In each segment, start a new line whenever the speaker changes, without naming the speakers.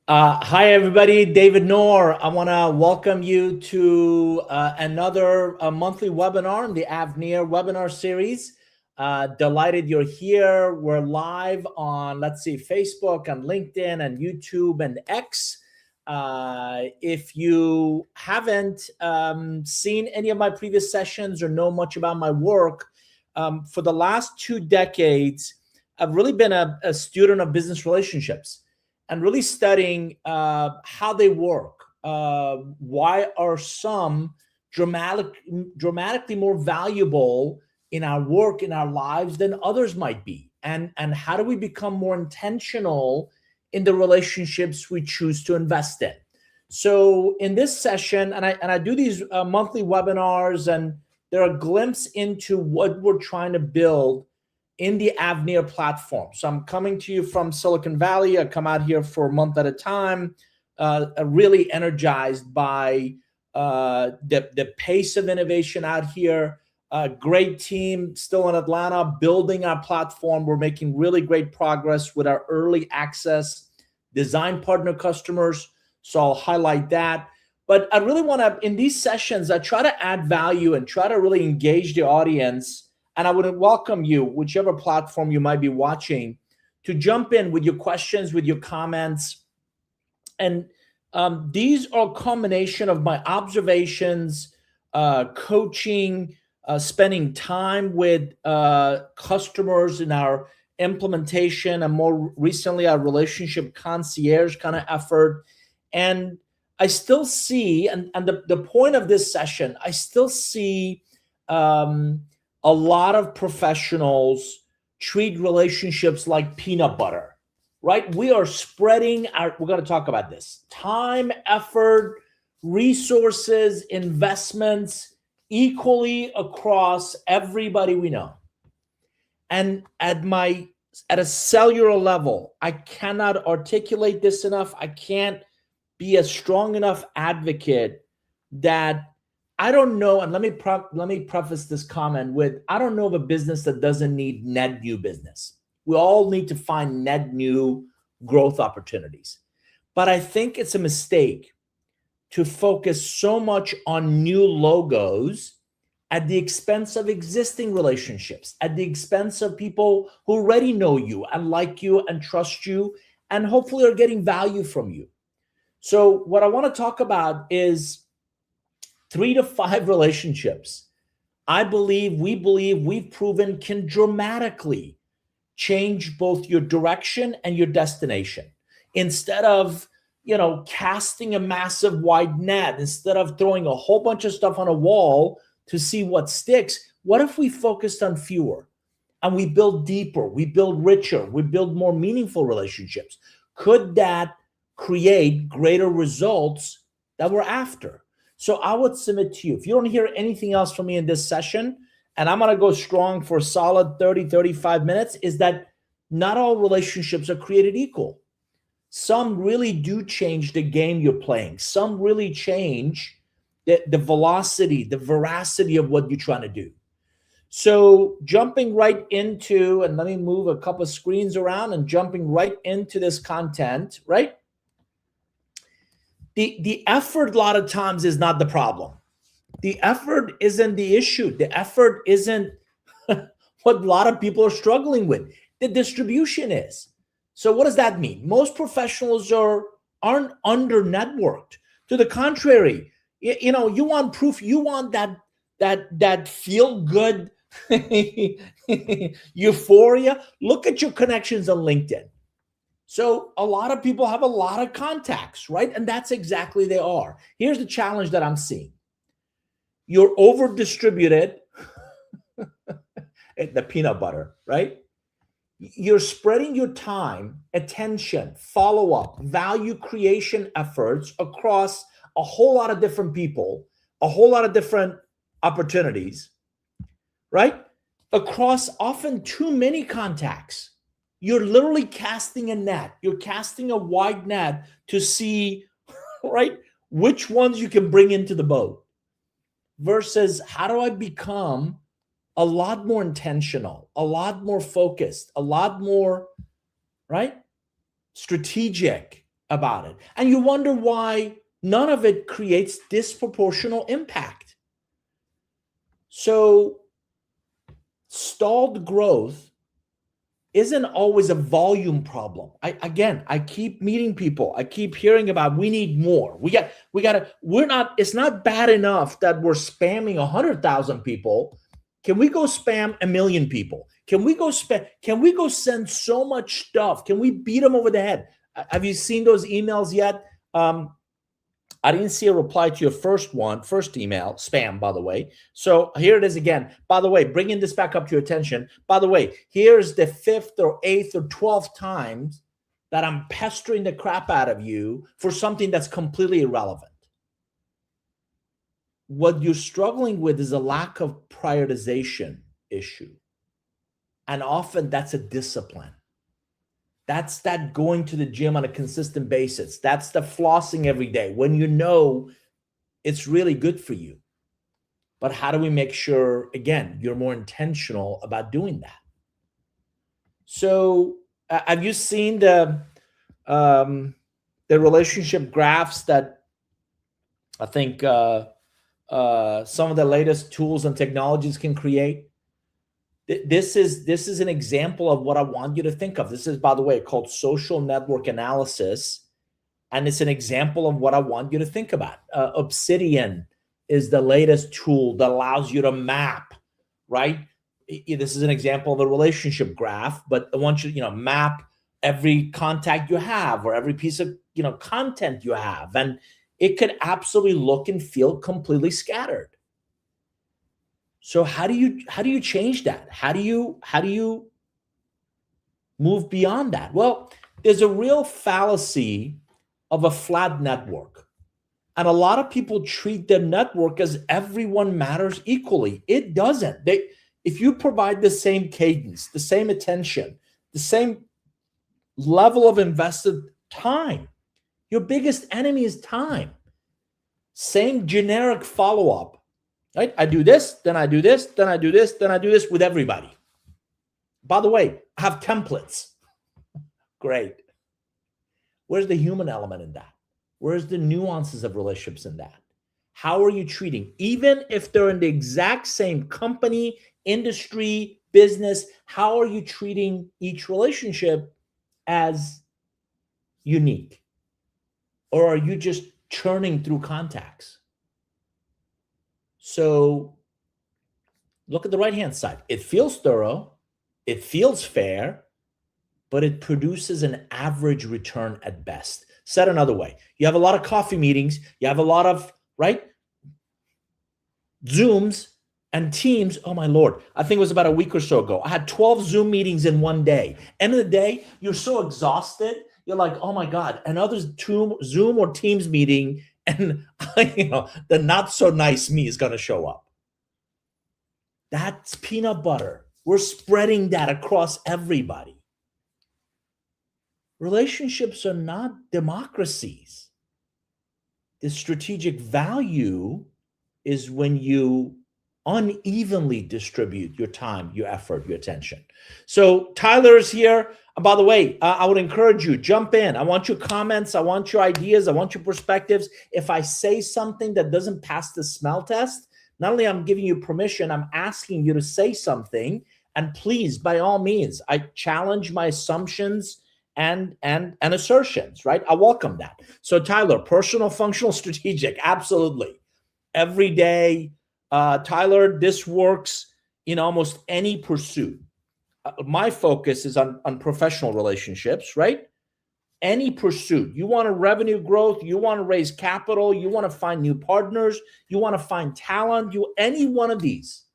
Hi, everybody. David Noor. I want to welcome you to another monthly webinar in the Avneer webinar series. Delighted you're here. We're live on, let's see, Facebook and LinkedIn and YouTube and X. If you haven't seen any of my previous sessions or know much about my work, for the last 2 decades, I've really been a student of business relationships and really studying how they work. Why are some dramatically more valuable in our work, in our lives than others might be? And how do we become more intentional in the relationships we choose to invest in? So in this session, and I do these monthly webinars, and they're a glimpse into what we're trying to build in the Avneer platform. So I'm coming to you from Silicon Valley. I come out here for a month at a time, really energized by the pace of innovation out here. Great team still in Atlanta, building our platform. We're making really great progress with our early access design partner customers. So I'll highlight that. But I really want to, in these sessions, I try to add value and try to really engage the audience. And I would welcome you, whichever platform you might be watching, to jump in with your questions, with your comments. And these are a combination of my observations, coaching, spending time with customers in our implementation, and more recently, our relationship concierge kind of effort. And I still see, and the point of this session, I still see a lot of professionals treat relationships like peanut butter, right? We are spreading we're going to talk about this, time, effort, resources, investments equally across everybody we know. And at a cellular level, I cannot articulate this enough. I can't be a strong enough advocate that I don't know, and let me preface this comment with, I don't know of a business that doesn't need net new business. We all need to find net new growth opportunities. But I think it's a mistake to focus so much on new logos at the expense of existing relationships, at the expense of people who already know you and like you and trust you and hopefully are getting value from you. So what I want to talk about is 3 to 5 relationships we believe we've proven can dramatically change both your direction and your destination. Instead of, casting a massive wide net, instead of throwing a whole bunch of stuff on a wall to see what sticks, what if we focused on fewer and we build deeper, we build richer, we build more meaningful relationships? Could that create greater results that we're after? So I would submit to you, if you don't hear anything else from me in this session, and I'm going to go strong for a solid 30, 35 minutes, is that not all relationships are created equal. Some really do change the game you're playing. Some really change the velocity, the veracity of what you're trying to do. So jumping right into, and let me move a couple of screens around and jumping right into this content, right? The effort a lot of times is not the problem. The effort isn't the issue. The effort isn't what a lot of people are struggling with. The distribution is. So what does that mean? Most professionals aren't under networked. To the contrary, you want proof. You want that feel good euphoria. Look at your connections on LinkedIn. So a lot of people have a lot of contacts, right? And that's exactly they are. Here's the challenge that I'm seeing. You're over distributed, the peanut butter, right? You're spreading your time, attention, follow-up, value creation efforts across a whole lot of different people, a whole lot of different opportunities, right? Across often too many contacts. You're literally casting a net. You're casting a wide net to see, right, which ones you can bring into the boat versus how do I become a lot more intentional, a lot more focused, a lot more, right, strategic about it. And you wonder why none of it creates disproportional impact. So stalled growth isn't always a volume problem. I keep meeting people. I keep hearing about we need more. It's not bad enough that we're spamming 100,000 people. Can we go spam 1,000,000 people? Can we go send so much stuff? Can we beat them over the head? Have you seen those emails yet? I didn't see a reply to your first email, spam, by the way. So here it is again. By the way, bringing this back up to your attention. By the way, here's the 5th or 8th or 12th times that I'm pestering the crap out of you for something that's completely irrelevant. What you're struggling with is a lack of prioritization issue. And often that's a discipline. That's that going to the gym on a consistent basis. That's the flossing every day when you know it's really good for you. But how do we make sure, again, you're more intentional about doing that? So have you seen the relationship graphs that I think some of the latest tools and technologies can create? This is an example of what I want you to think of. This is, by the way, called social network analysis, and it's an example of what I want you to think about. Obsidian is the latest tool that allows you to map, right? This is an example of a relationship graph, but I want you to, map every contact you have or every piece of, content you have, and it could absolutely look and feel completely scattered. So how do you change that? How do you move beyond that? Well, there's a real fallacy of a flat network. And a lot of people treat their network as everyone matters equally. It doesn't. If you provide the same cadence, the same attention, the same level of invested time, your biggest enemy is time. Same generic follow-up. Right? I do this, then I do this, then I do this, then I do this with everybody. By the way, I have templates. Great. Where's the human element in that? Where's the nuances of relationships in that? How are you treating, even if they're in the exact same company, industry, business, how are you treating each relationship as unique? Or are you just churning through contacts? So look at the right-hand side. It feels thorough, it feels fair, but it produces an average return at best. Said another way, you have a lot of coffee meetings, you have a lot of, right, Zooms and Teams. Oh my Lord, I think it was about a week or so ago. I had 12 Zoom meetings in one day. End of the day, you're so exhausted. You're like, oh my God, another Zoom or Teams meeting, and the not so nice me is going to show up. That's peanut butter. We're spreading that across everybody. Relationships are not democracies. The strategic value is when you unevenly distribute your time, your effort, your attention. So Tyler is here. And by the way, I would encourage you, jump in. I want your comments. I want your ideas. I want your perspectives. If I say something that doesn't pass the smell test, not only I'm giving you permission, I'm asking you to say something. And please, by all means, I challenge my assumptions and assertions, right? I welcome that. So Tyler, personal, functional, strategic, absolutely. Every day, Tyler, this works in almost any pursuit. My focus is on professional relationships, right? Any pursuit. You want a revenue growth, you want to raise capital, you want to find new partners, you want to find talent, any one of these.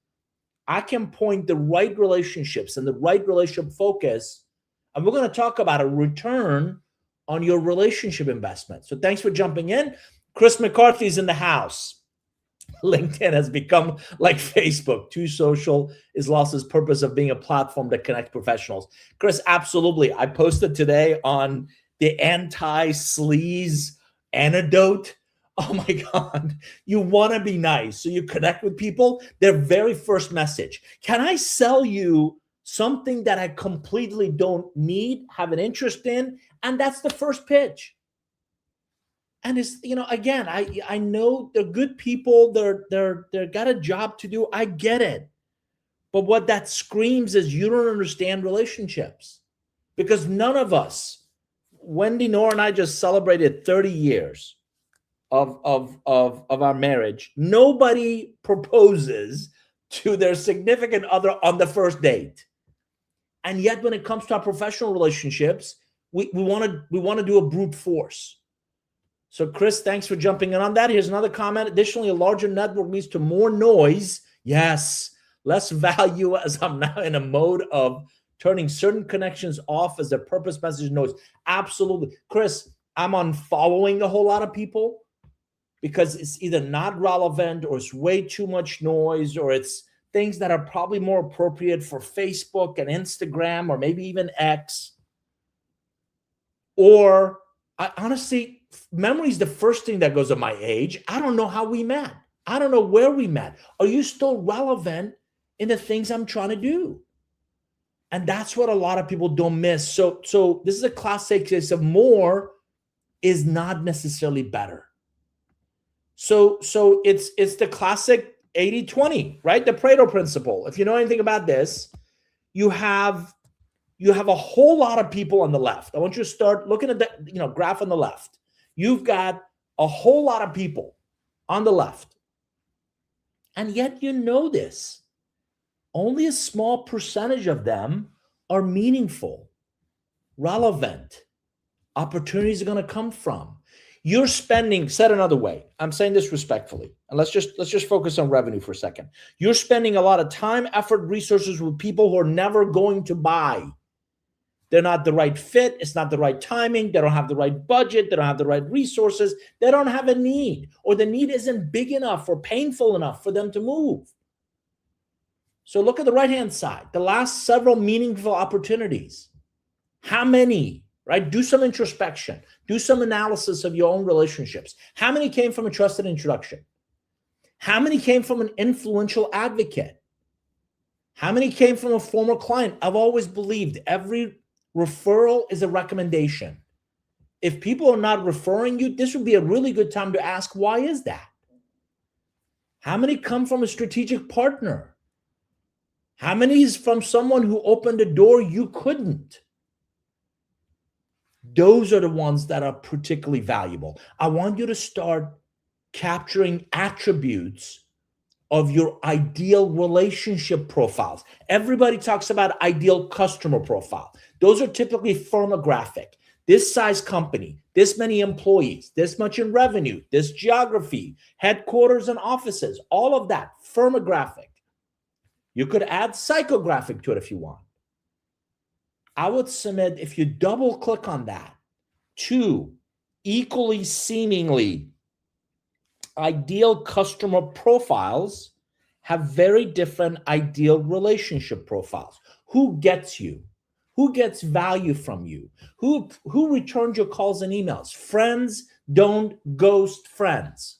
I can point the right relationships and the right relationship focus, and we're going to talk about a return on your relationship investment. So thanks for jumping in. Chris McCarthy's in the house. LinkedIn has become like Facebook. Too social is lost its purpose of being a platform that connects professionals. Chris, absolutely. I posted today on the anti-sleaze antidote. Oh my God. You want to be nice. So you connect with people. Their very first message. Can I sell you something that I completely don't need, have an interest in? And that's the first pitch. And it's, again, I know they're good people. They're got a job to do. I get it. But what that screams is you don't understand relationships, because none of us, Wendy, Nora, and I just celebrated 30 years of our marriage. Nobody proposes to their significant other on the first date. And yet when it comes to our professional relationships, we want to do a brute force. So Chris, thanks for jumping in on that. Here's another comment. Additionally, a larger network leads to more noise. Yes, less value, as I'm now in a mode of turning certain connections off as a purpose message noise. Absolutely. Chris, I'm unfollowing a whole lot of people because it's either not relevant or it's way too much noise, or it's things that are probably more appropriate for Facebook and Instagram or maybe even X. Or I honestly, memory is the first thing that goes at my age. I don't know how we met. I don't know where we met. Are you still relevant in the things I'm trying to do? And that's what a lot of people don't miss. So this is a classic case of more is not necessarily better. So it's the classic 80-20, right? The Pareto principle. If you know anything about this, you have a whole lot of people on the left. I want you to start looking at the graph on the left. You've got a whole lot of people on the left. And yet this. Only a small percentage of them are meaningful, relevant. Opportunities are going to come from. You're spending, said another way, I'm saying this respectfully, and let's just focus on revenue for a second. You're spending a lot of time, effort, resources with people who are never going to buy. They're not the right fit. It's not the right timing. They don't have the right budget. They don't have the right resources. They don't have a need, or the need isn't big enough or painful enough for them to move. So look at the right-hand side, the last several meaningful opportunities. How many, right? Do some introspection. Do some analysis of your own relationships. How many came from a trusted introduction? How many came from an influential advocate? How many came from a former client? I've always believed every referral is a recommendation. If people are not referring you, this would be a really good time to ask, why is that? How many come from a strategic partner? How many is from someone who opened a door you couldn't? Those are the ones that are particularly valuable. I want you to start capturing attributes of your ideal relationship profiles. Everybody talks about ideal customer profile. Those are typically firmographic. This size company, this many employees, this much in revenue, this geography, headquarters and offices, all of that, firmographic. You could add psychographic to it if you want. I would submit, if you double click on that, two equally seemingly ideal customer profiles have very different ideal relationship profiles. Who gets you? Who gets value from you? Who returns your calls and emails? Friends don't ghost friends.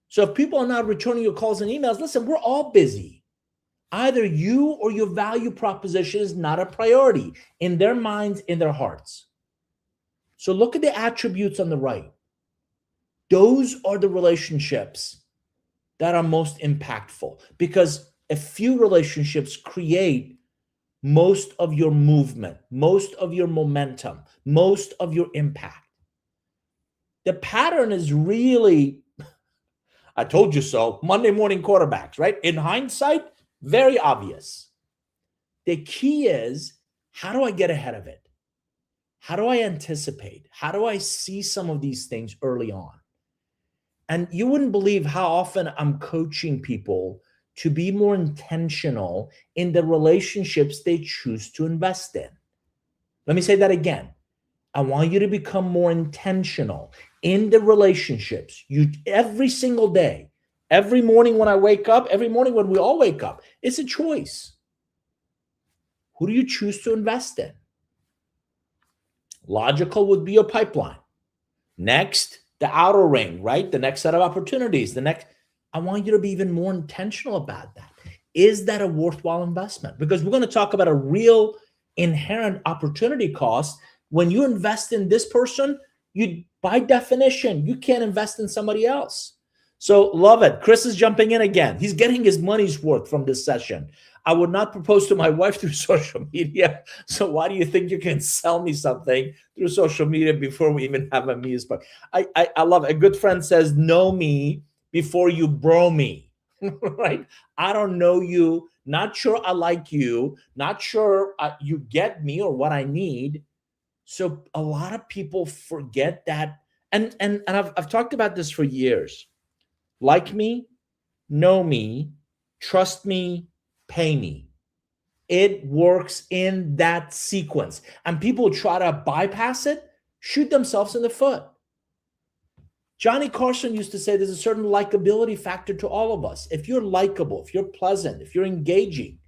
So if people are not returning your calls and emails, listen, we're all busy. Either you or your value proposition is not a priority in their minds, in their hearts. So look at the attributes on the right. Those are the relationships that are most impactful, because a few relationships create most of your movement, most of your momentum, most of your impact. The pattern is really, I told you so, Monday morning quarterbacks, right? In hindsight, very obvious. The key is, how do I get ahead of it? How do I anticipate? How do I see some of these things early on? And you wouldn't believe how often I'm coaching people to be more intentional in the relationships they choose to invest in. Let me say that again. I want you to become more intentional in the relationships you every single day. Every morning when I wake up, every morning when we all wake up, it's a choice. Who do you choose to invest in? Logical would be your pipeline. Next, the outer ring, right? The next set of opportunities. I want you to be even more intentional about that. Is that a worthwhile investment? Because we're going to talk about a real inherent opportunity cost. When you invest in this person, You, by definition, you can't invest in somebody else. So love it. Chris is jumping in again. He's getting his money's worth from this session. I would not propose to my wife through social media. So why do you think you can sell me something through social media before we even have a meeting? But I love it. A good friend says, know me before you bro me, right? I don't know you. Not sure I like you. Not sure you get me or what I need. So a lot of people forget that. And I've talked about this for years. Like me, know me, trust me, pay me. It works in that sequence. And people try to bypass it, shoot themselves in the foot. Johnny Carson used to say there's a certain likability factor to all of us. If you're likable, if you're pleasant, if you're engaging,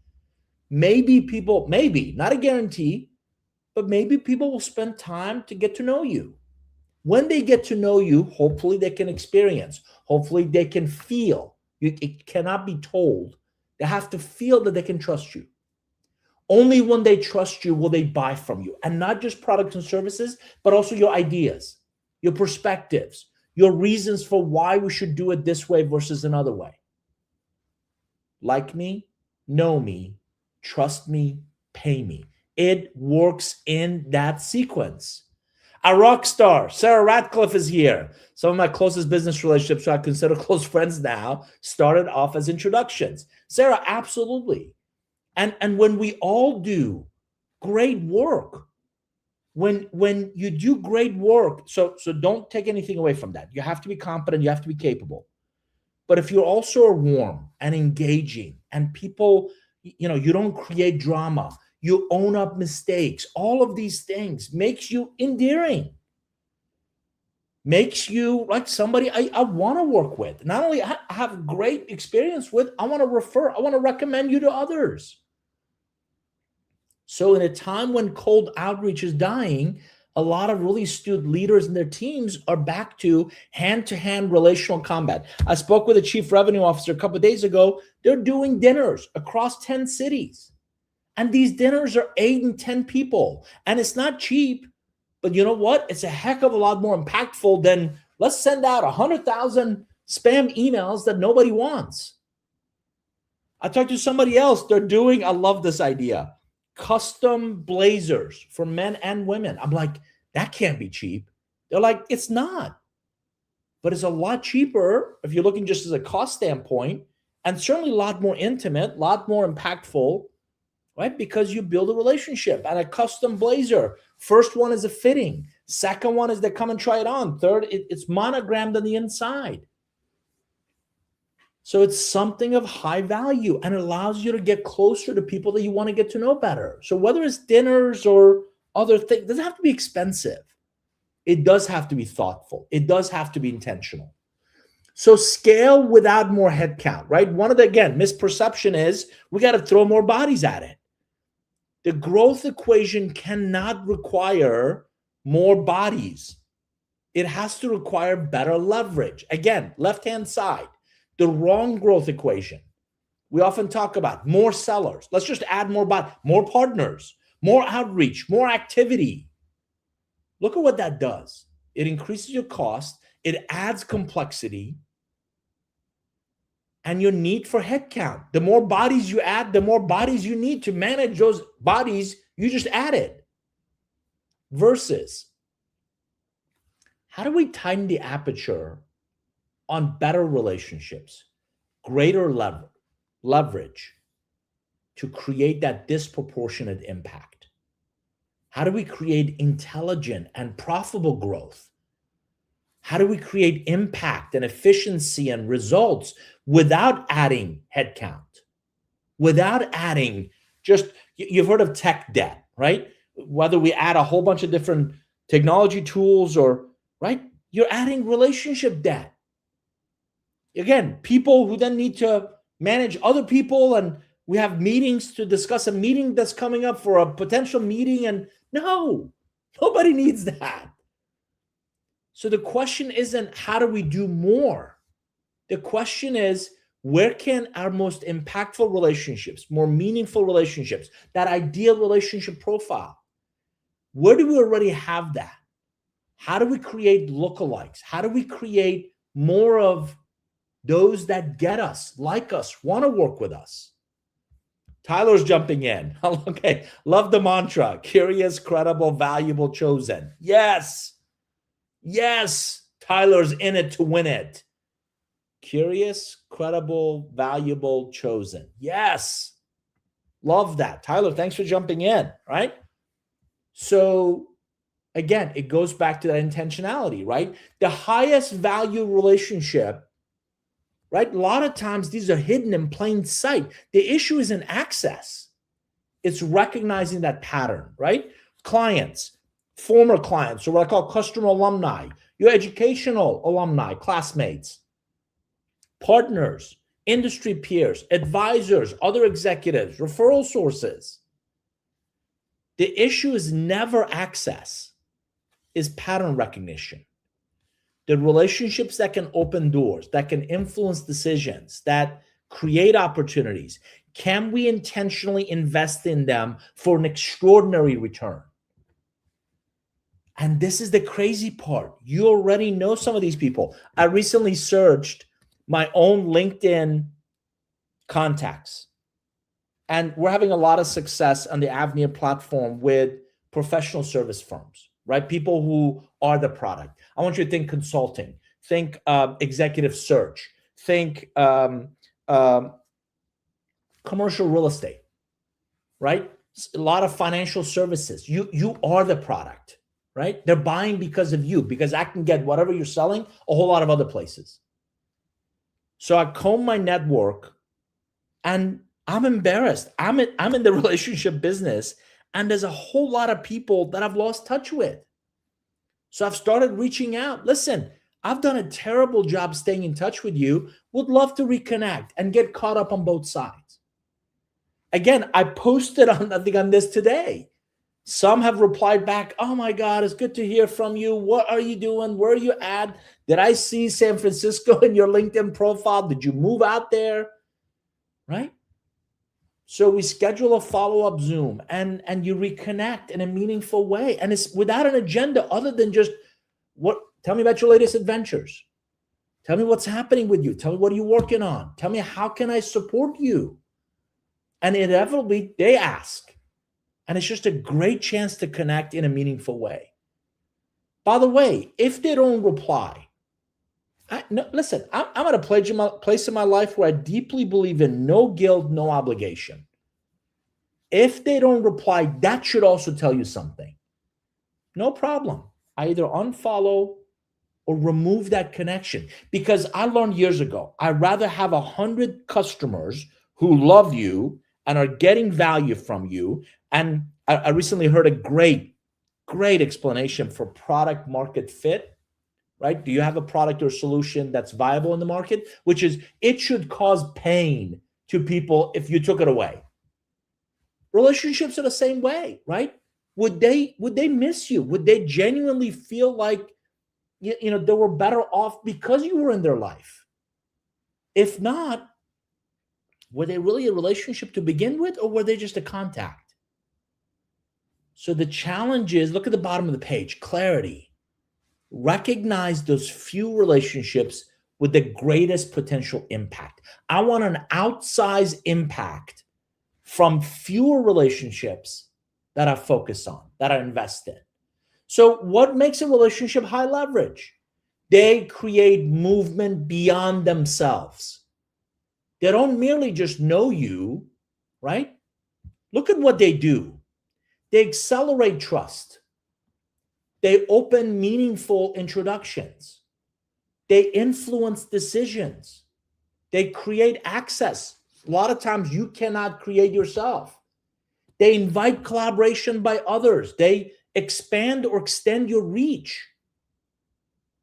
maybe people, maybe, not a guarantee, but maybe people will spend time to get to know you. When they get to know you, hopefully they can experience, hopefully they can feel. It cannot be told. They have to feel that they can trust you. Only when they trust you will they buy from you, and not just products and services, but also your ideas, your perspectives, your reasons for why we should do it this way versus another way. Like me, know me, trust me, pay me. It works in that sequence. A rock star, Sarah Ratcliffe, is here. Some of my closest business relationships, who I consider close friends now, started off as introductions. Sarah, absolutely. And when we all do great work, when you do great work, so don't take anything away from that. You have to be competent, you have to be capable. But if you also are warm and engaging, and people, you don't create drama, you own up mistakes, all of these things makes you endearing, makes you like somebody I want to work with. Not only I have great experience with, I want to refer, I want to recommend you to others. So in a time when cold outreach is dying, a lot of really astute leaders and their teams are back to hand-to-hand relational combat. I spoke with a chief revenue officer a couple of days ago. They're doing dinners across 10 cities. And these dinners are 8 and 10 people. And it's not cheap, but you know what? It's a heck of a lot more impactful than let's send out 100,000 spam emails that nobody wants. I talked to somebody else. They're doing, I love this idea, custom blazers for men and women. I'm like, that can't be cheap. They're like, it's not. But it's a lot cheaper if you're looking just as a cost standpoint, and certainly a lot more intimate, a lot more impactful, right? Because you build a relationship. And a custom blazer, first one is a fitting. Second one is they come and try it on. Third, it's monogrammed on the inside. So it's something of high value, and it allows you to get closer to people that you want to get to know better. So whether it's dinners or other things, it doesn't have to be expensive. It does have to be thoughtful. It does have to be intentional. So scale without more headcount, right? One of the, again, misperception is we got to throw more bodies at it. The growth equation cannot require more bodies. It has to require better leverage. Again, left-hand side, the wrong growth equation. We often talk about more sellers. Let's just add more more partners, more outreach, more activity. Look at what that does. It increases your cost. It adds complexity and your need for headcount. The more bodies you add, the more bodies you need to manage those bodies you just added. Versus, how do we tighten the aperture on better relationships, greater leverage to create that disproportionate impact? How do we create intelligent and profitable growth? How do we create impact and efficiency and results without adding headcount? Without adding just, you've heard of tech debt, right? Whether we add a whole bunch of different technology tools or, right? You're adding relationship debt. Again, people who then need to manage other people, and we have meetings to discuss a meeting that's coming up for a potential meeting, and no, nobody needs that. So the question isn't how do we do more? The question is, where can our most impactful relationships, more meaningful relationships, that ideal relationship profile, where do we already have that? How do we create lookalikes? How do we create more of those that get us, like us, want to work with us? Tyler's jumping in. Okay. Love the mantra. Curious, credible, valuable, chosen. Yes. Yes. Tyler's in it to win it. Curious, credible, valuable, chosen. Yes. Love that. Tyler, thanks for jumping in, right? So again, it goes back to that intentionality, right? The highest value relationship, right? A lot of times these are hidden in plain sight. The issue isn't access. It's recognizing that pattern, right? Clients, former clients, or what I call customer alumni, your educational alumni, classmates, partners, industry peers, advisors, other executives, referral sources. The issue is never access, is pattern recognition. The relationships that can open doors, that can influence decisions, that create opportunities, can we intentionally invest in them for an extraordinary return? And this is the crazy part. You already know some of these people. I recently searched my own LinkedIn contacts, and we're having a lot of success on the Avnia platform with professional service firms, right? People who are the product. I want you to think consulting, think executive search, think commercial real estate, right? A lot of financial services. You are the product, right? They're buying because of you, because I can get whatever you're selling a whole lot of other places. So I comb my network, and I'm embarrassed. I'm in the relationship business, and there's a whole lot of people that I've lost touch with. So I've started reaching out. Listen, I've done a terrible job staying in touch with you. Would love to reconnect and get caught up on both sides. Again, I posted on, I think, on this today. Some have replied back, oh my God, it's good to hear from you. What are you doing? Where are you at? Did I see San Francisco in your LinkedIn profile? Did you move out there? Right? So we schedule a follow-up Zoom, and you reconnect in a meaningful way. And it's without an agenda other than just, tell me about your latest adventures. Tell me what's happening with you. Tell me, what are you working on? Tell me, how can I support you? And inevitably they ask. And it's just a great chance to connect in a meaningful way. By the way, if they don't reply, listen, I'm at a place in my life where I deeply believe in no guilt, no obligation. If they don't reply, that should also tell you something. No problem. I either unfollow or remove that connection, because I learned years ago, I'd rather have 100 customers who love you and are getting value from you. And I recently heard a great explanation for product market fit, right? Do you have a product or solution that's viable in the market? Which is, it should cause pain to people if you took it away. Relationships are the same way, right? Would they miss you? Would they genuinely feel like, you know, they were better off because you were in their life? If not, were they really a relationship to begin with, or were they just a contact? So the challenge is, look at the bottom of the page, clarity. Recognize those few relationships with the greatest potential impact. I want an outsized impact from fewer relationships that I focus on, that I invest in. So what makes a relationship high leverage? They create movement beyond themselves. They don't merely just know you, right? Look at what they do. They accelerate trust. They open meaningful introductions. They influence decisions. They create access. A lot of times you cannot create yourself. They invite collaboration by others. They expand or extend your reach.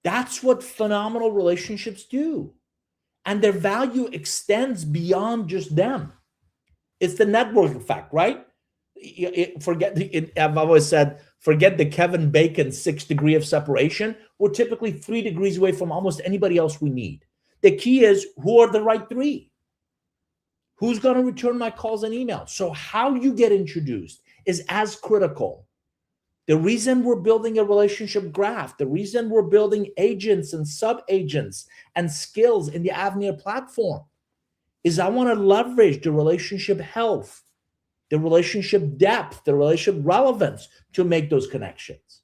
That's what phenomenal relationships do. And their value extends beyond just them. It's the network effect, right? I've always said, forget the Kevin Bacon 6 degree of separation. We're typically 3 degrees away from almost anybody else we need. The key is, who are the right 3? Who's going to return my calls and emails? So how you get introduced is as critical. The reason we're building a relationship graph, the reason we're building agents and sub-agents and skills in the Avneer platform is I want to leverage the relationship health, the relationship depth, the relationship relevance to make those connections.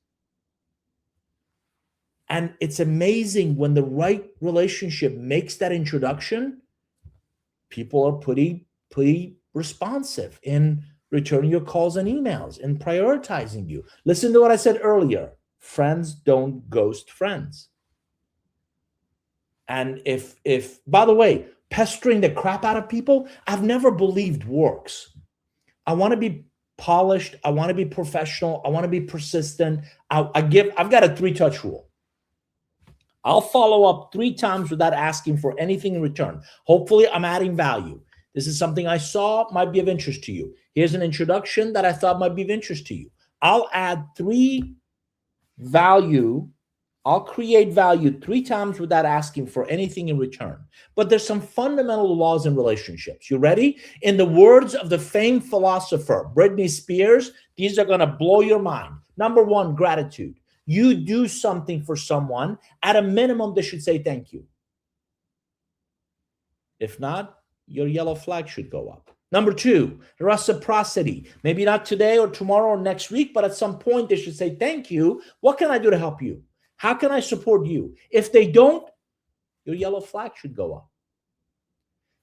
And it's amazing when the right relationship makes that introduction, people are pretty responsive in returning your calls and emails and prioritizing you. Listen to what I said earlier. Friends don't ghost friends. And if by the way, pestering the crap out of people, I've never believed works. I want to be polished. I want to be professional. I want to be persistent. I've got a 3-touch rule. I'll follow up 3 times without asking for anything in return. Hopefully, I'm adding value. This is something I saw might be of interest to you. Here's an introduction that I thought might be of interest to you. I'll add 3 value. I'll create value 3 times without asking for anything in return. But there's some fundamental laws in relationships. You ready? In the words of the famed philosopher, Britney Spears, these are going to blow your mind. Number 1, gratitude. You do something for someone, at a minimum, they should say thank you. If not, your yellow flag should go up. Number 2, reciprocity. Maybe not today or tomorrow or next week, but at some point they should say thank you. What can I do to help you? How can I support you? If they don't, your yellow flag should go up.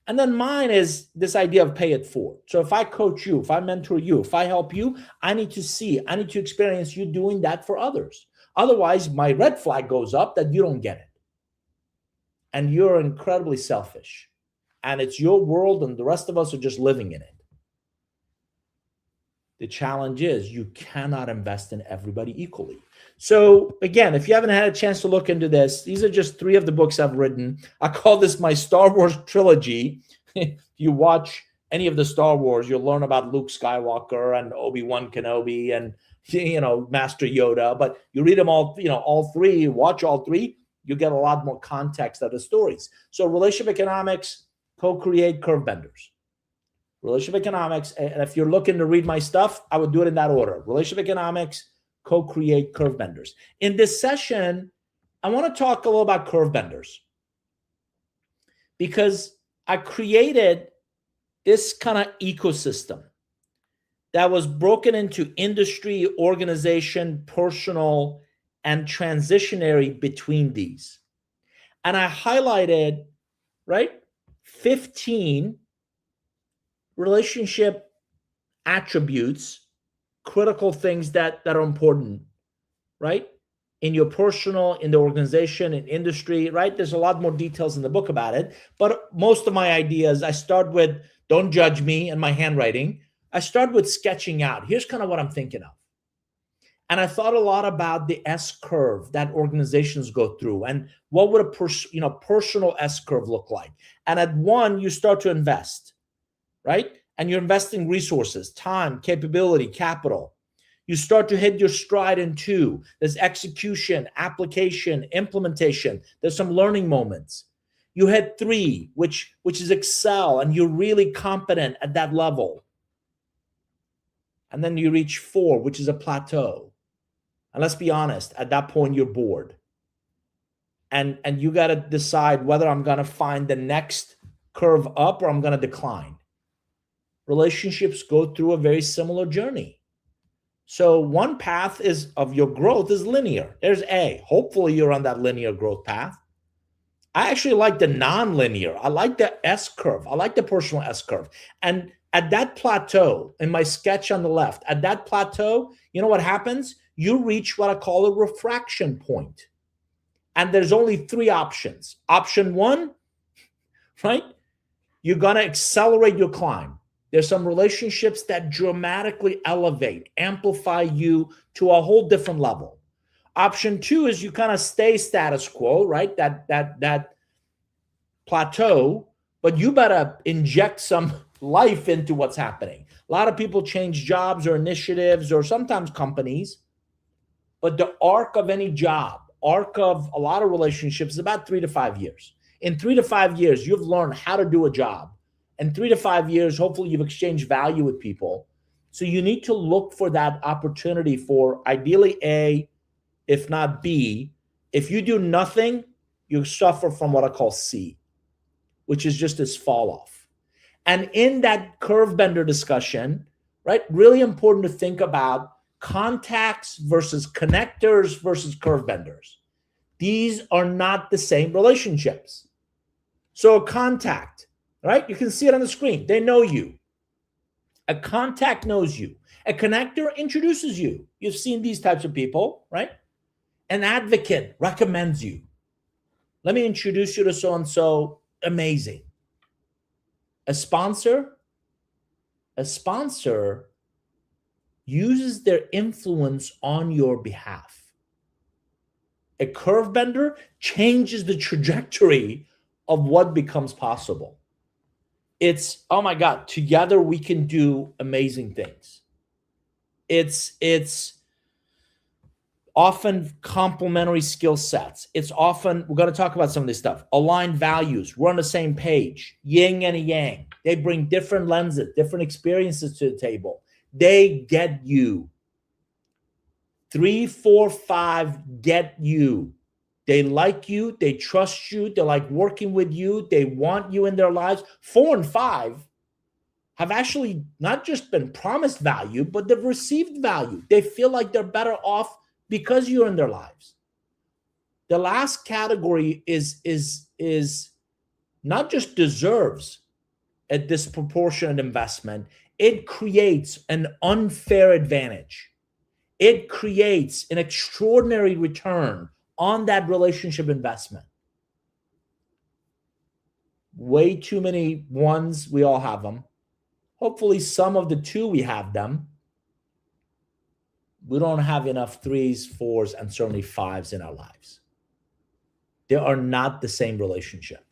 And then mine is this idea of pay it forward. So if I coach you, if I mentor you, if I help you, I need to experience you doing that for others. Otherwise, my red flag goes up that you don't get it. And you're incredibly selfish. And it's your world and the rest of us are just living in it. The challenge is you cannot invest in everybody equally. So again, if you haven't had a chance to look into this, these are just 3 of the books I've written. I call this my Star Wars trilogy. If you watch any of the Star Wars, you'll learn about Luke Skywalker and Obi-Wan Kenobi and Master Yoda. But you read them all, all 3, watch all 3, you get a lot more context of the stories. So relationship economics, co-create curve benders. Relationship economics, and if you're looking to read my stuff, I would do it in that order. Relationship economics, co-create curve benders. In this session, I want to talk a little about curve benders because I created this kind of ecosystem that was broken into industry, organization, personal, and transitionary between these. And I highlighted, 15 relationship attributes, critical things that are important, in your personal, in the organization, in industry, There's a lot more details in the book about it. But most of my ideas, I start with, don't judge me and my handwriting. I start with sketching out. Here's kind of what I'm thinking of. And I thought a lot about the S curve that organizations go through and what would a personal S curve look like. And at 1, you start to invest, and you're investing resources, time, capability, capital. You start to hit your stride in 2. There's execution, application, implementation. There's some learning moments. You hit 3, which is excel, and you're really competent at that level. And then you reach 4, which is a plateau. And let's be honest, at that point, you're bored. And you got to decide whether I'm going to find the next curve up or I'm going to decline. Relationships go through a very similar journey. So one path of your growth is linear. There's A. Hopefully you're on that linear growth path. I actually like the non-linear. I like the S curve. I like the personal S curve. And at that plateau, in my sketch on the left, at that plateau, you know what happens? You reach what I call a refraction point. And there's only 3 options. Option 1, you're going to accelerate your climb. There's some relationships that dramatically elevate, amplify you to a whole different level. Option 2 is you kind of stay status quo, that plateau, but you better inject some life into what's happening. A lot of people change jobs or initiatives or sometimes companies, but the arc of any job, arc of a lot of relationships is about 3 to 5 years. In 3 to 5 years, you've learned how to do a job. In 3 to 5 years, hopefully you've exchanged value with people. So you need to look for that opportunity for ideally A, if not B. If you do nothing, you suffer from what I call C, which is just this fall off. And in that curve bender discussion, right, really important to think about contacts versus connectors versus curve benders. These are not the same relationships. So a contact, right, you can see it on the screen. They know you. A contact knows you. A connector introduces you. You've seen these types of people, right? An advocate recommends you. Let me introduce you to so-and-so. Amazing. A sponsor uses their influence on your behalf. A curve bender changes the trajectory of what becomes possible. It's, oh my God, together we can do amazing things. It's often complementary skill sets. It's often, we're going to talk about some of this stuff, aligned values. We're on the same page, yin and a yang. They bring different lenses, different experiences to the table. They get you. 3, 4, 5 get you. They like you. They trust you. They like working with you. They want you in their lives. 4 and 5 have actually not just been promised value, but they've received value. They feel like they're better off because you're in their lives. The last category is not just deserves a disproportionate investment, it creates an unfair advantage. It creates an extraordinary return on that relationship investment. Way too many ones, we all have them. Hopefully some of the 2 we have them. We don't have enough 3s, 4s, and certainly 5s in our lives. They are not the same relationship.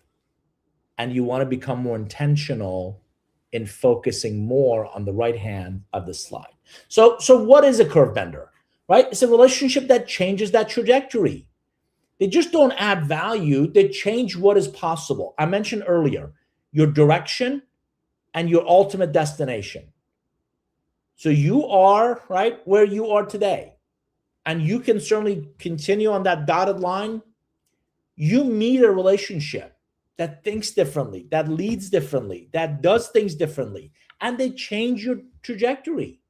And you want to become more intentional in focusing more on the right hand of the slide. So what is a curve bender, right? It's a relationship that changes that trajectory. They just don't add value. They change what is possible. I mentioned earlier, your direction and your ultimate destination. So you are right where you are today, and you can certainly continue on that dotted line. You meet a relationship that thinks differently, that leads differently, that does things differently, and they change your trajectory.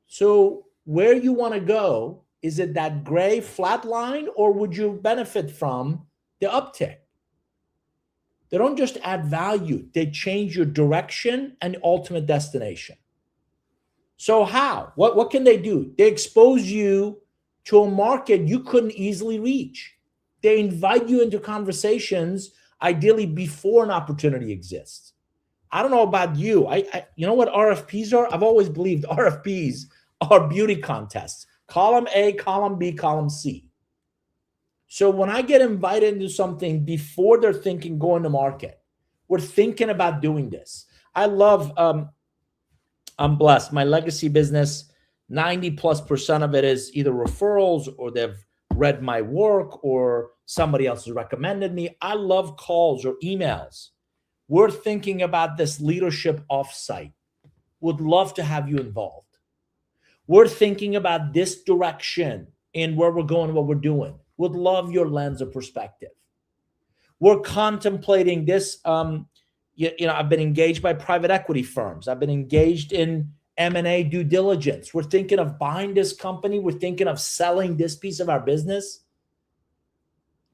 So where you want to go, is it that gray flat line, or would you benefit from the uptick? They don't just add value, they change your direction and ultimate destination. So how? What can they do? They expose you to a market you couldn't easily reach. They invite you into conversations, ideally before an opportunity exists. I don't know about you. You know what RFPs are? I've always believed RFPs are beauty contests. Column A, column B, column C. So when I get invited into something before they're thinking going to market, we're thinking about doing this. I love, I'm blessed. My legacy business, 90+% of it is either referrals, or they've read my work, or somebody else has recommended me. I love calls or emails. We're thinking about this leadership offsite. Would love to have you involved. We're thinking about this direction and where we're going, what we're doing. Would love your lens of perspective. We're contemplating this. I've been engaged by private equity firms. I've been engaged in M&A due diligence. We're thinking of buying this company. We're thinking of selling this piece of our business.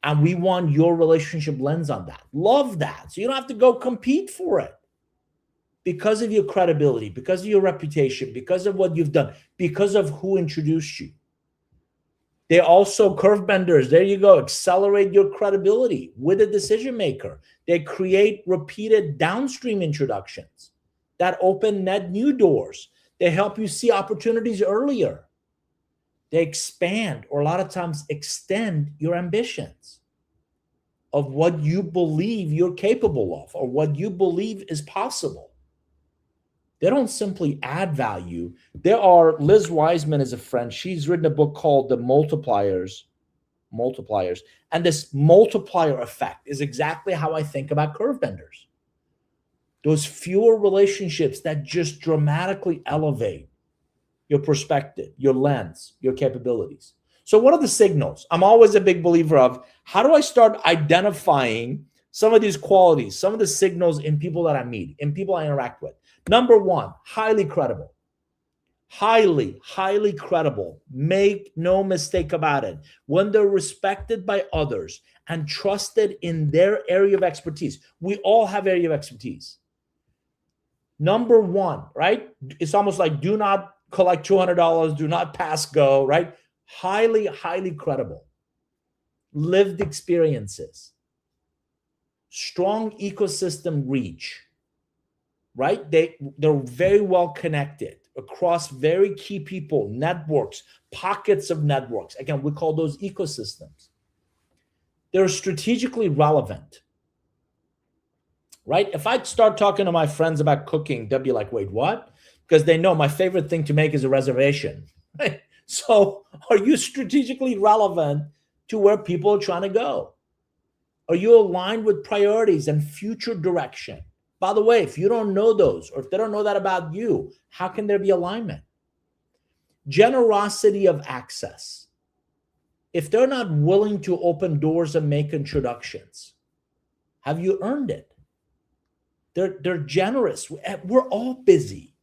And we want your relationship lens on that. Love that. So you don't have to go compete for it. Because of your credibility, because of your reputation, because of what you've done, because of who introduced you. They also, curve benders, there you go, accelerate your credibility with a decision maker. They create repeated downstream introductions that open net new doors. They help you see opportunities earlier. They expand, or a lot of times extend, your ambitions of what you believe you're capable of, or what you believe is possible. They don't simply add value. Liz Wiseman is a friend. She's written a book called The Multipliers. And this multiplier effect is exactly how I think about curve benders. those fewer relationships that just dramatically elevate your perspective, your lens, your capabilities. So what are the signals? I'm always a big believer of how do I start identifying some of these qualities, some of the signals in people that I meet, in people I interact with. Number one, highly credible. Highly, highly credible. Make no mistake about it. When they're respected by others and trusted in their area of expertise, we all have area of expertise. Number one, right? It's almost like do not collect $200, do not pass go, right? Highly, highly credible. Lived experiences. Strong ecosystem reach, right? They're very well connected across very key people, networks, pockets of networks. Again, we call those ecosystems. They're strategically relevant, right? If I start talking to my friends about cooking, they'll be like, wait, what? Because they know my favorite thing to make is a reservation, right? So are you strategically relevant to where people are trying to go? Are you aligned with priorities and future direction? By the way, if you don't know those, or if they don't know that about you, how can there be alignment? Generosity of access. If they're not willing to open doors and make introductions, have you earned it? They're generous. We're all busy.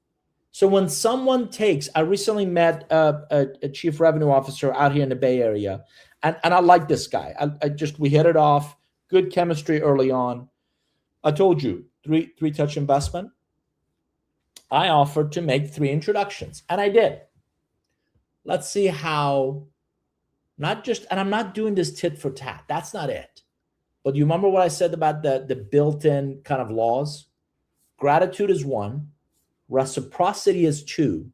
So when someone takes, I recently met a chief revenue officer out here in the Bay Area, and I like this guy. We hit it off, good chemistry early on. I told you, three touch investment. I offered to make 3 introductions, and I did. Let's see how, not just, and I'm not doing this tit for tat. That's not it. But you remember what I said about the built-in kind of laws? Gratitude is 1. Reciprocity is 2.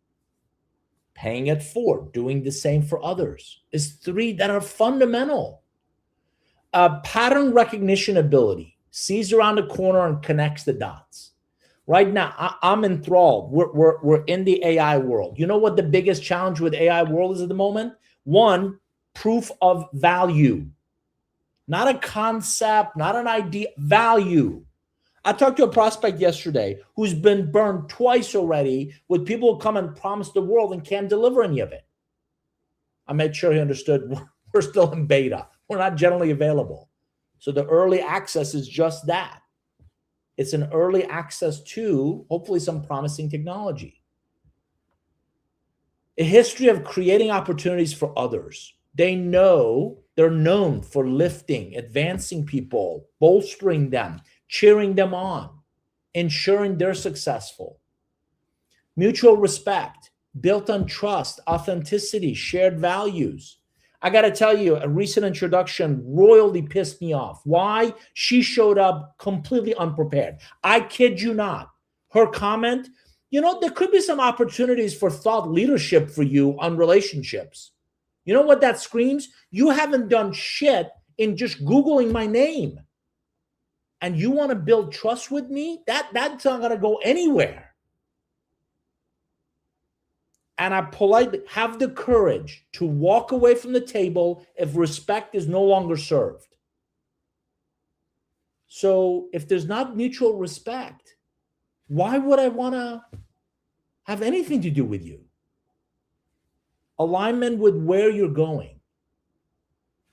Paying it 4. Doing the same for others is 3 that are fundamental. Pattern recognition ability. Sees around the corner and connects the dots. Right now, I'm enthralled. We're in the AI world. You know what the biggest challenge with AI world is at the moment? 1, proof of value. Not a concept, not an idea, value. I talked to a prospect yesterday who's been burned twice already with people who come and promise the world and can't deliver any of it. I made sure he understood we're still in beta. We're not generally available. So the early access is just that. It's an early access to hopefully some promising technology. A history of creating opportunities for others. They're known for lifting, advancing people, bolstering them, cheering them on, ensuring they're successful. Mutual respect, built on trust, authenticity, shared values. I got to tell you, a recent introduction royally pissed me off. Why? She showed up completely unprepared. I kid you not. Her comment, there could be some opportunities for thought leadership for you on relationships. You know what that screams? You haven't done shit in just Googling my name. And you want to build trust with me? That's not going to go anywhere. And I politely have the courage to walk away from the table if respect is no longer served. So if there's not mutual respect, why would I want to have anything to do with you? Alignment with where you're going.